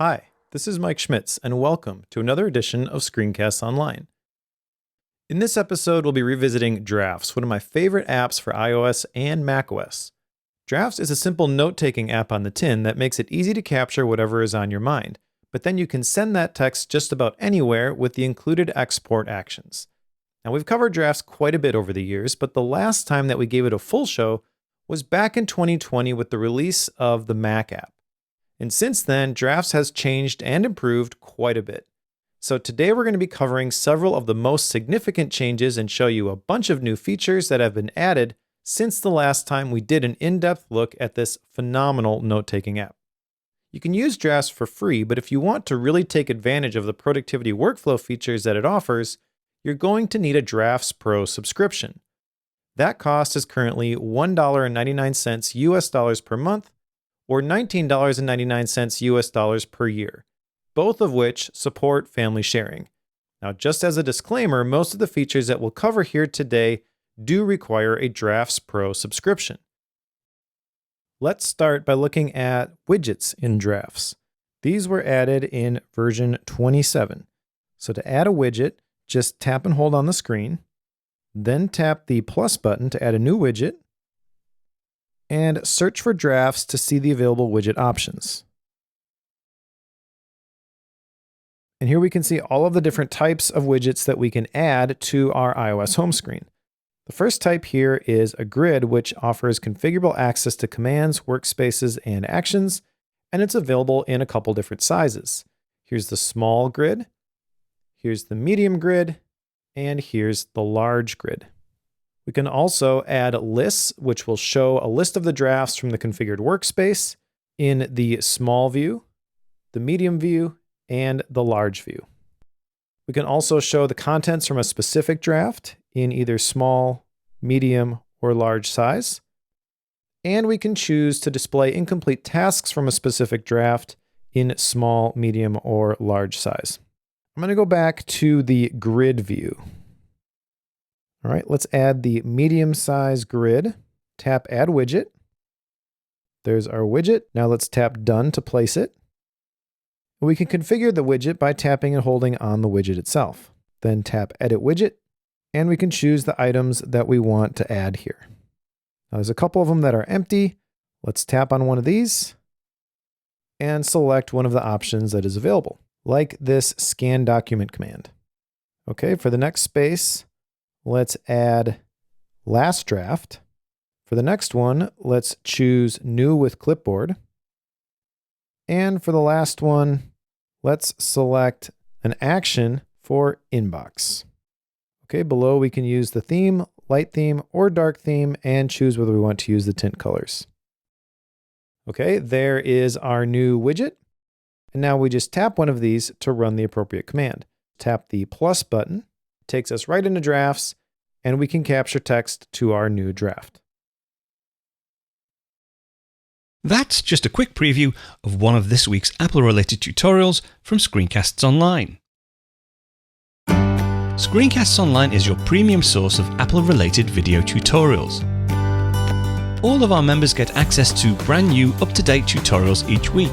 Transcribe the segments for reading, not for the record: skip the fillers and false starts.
Hi, this is Mike Schmitz, and welcome to another edition of Screencasts Online. In this episode, we'll be revisiting Drafts, one of my favorite apps for iOS and macOS. Drafts is a simple note-taking app on the tin that makes it easy to capture whatever is on your mind, but then you can send that text just about anywhere with the included export actions. Now, we've covered Drafts quite a bit over the years, but the last time that we gave it a full show was back in 2020 with the release of the Mac app. And since then, Drafts has changed and improved quite a bit. So today we're going to be covering several of the most significant changes and show you a bunch of new features that have been added since the last time we did an in-depth look at this phenomenal note-taking app. You can use Drafts for free, but if you want to really take advantage of the productivity workflow features that it offers, you're going to need a Drafts Pro subscription. That cost is currently $1.99 US dollars per month, or $19.99 US dollars per year, both of which support family sharing. Now, just as a disclaimer, most of the features that we'll cover here today do require a Drafts Pro subscription. Let's start by looking at widgets in Drafts. These were added in version 27. So to add a widget, just tap and hold on the screen, then tap the plus button to add a new widget, and search for Drafts to see the available widget options. And here we can see all of the different types of widgets that we can add to our iOS home screen. The first type here is a grid, which offers configurable access to commands, workspaces, and actions, and it's available in a couple different sizes. Here's the small grid, here's the medium grid, and here's the large grid. We can also add lists, which will show a list of the drafts from the configured workspace in the small view, the medium view, and the large view. We can also show the contents from a specific draft in either small, medium, or large size. And we can choose to display incomplete tasks from a specific draft in small, medium, or large size. I'm going to go back to the grid view. All right, let's add the medium size grid. Tap Add Widget. There's our widget. Now let's tap Done to place it. We can configure the widget by tapping and holding on the widget itself. Then tap Edit Widget, and we can choose the items that we want to add here. Now there's a couple of them that are empty. Let's tap on one of these and select one of the options that is available, like this Scan Document command. Okay, for the next space, let's add Last Draft. For the next one, let's choose New with Clipboard. And for the last one, let's select an action for Inbox. Okay, below we can use the theme, light theme, or dark theme, and choose whether we want to use the tint colors. Okay, there is our new widget. And now we just tap one of these to run the appropriate command. Tap the plus button, it takes us right into Drafts, and we can capture text to our new draft. That's just a quick preview of one of this week's Apple-related tutorials from Screencasts Online. Screencasts Online is your premium source of Apple-related video tutorials. All of our members get access to brand new, up-to-date tutorials each week,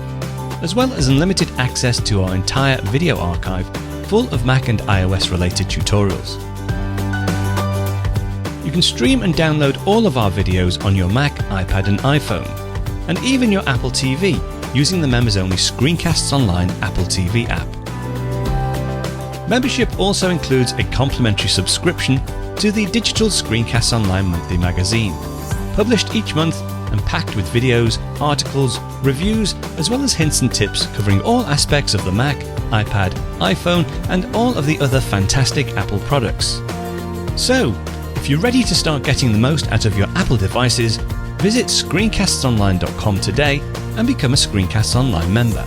as well as unlimited access to our entire video archive full of Mac and iOS-related tutorials. You can stream and download all of our videos on your Mac, iPad and iPhone, and even your Apple TV using the members-only Screencasts Online Apple TV app. Membership also includes a complimentary subscription to the digital Screencasts Online monthly magazine, published each month and packed with videos, articles, reviews, as well as hints and tips covering all aspects of the Mac, iPad, iPhone, and all of the other fantastic Apple products. So, if you're ready to start getting the most out of your Apple devices, visit screencastsonline.com today and become a Screencasts Online member.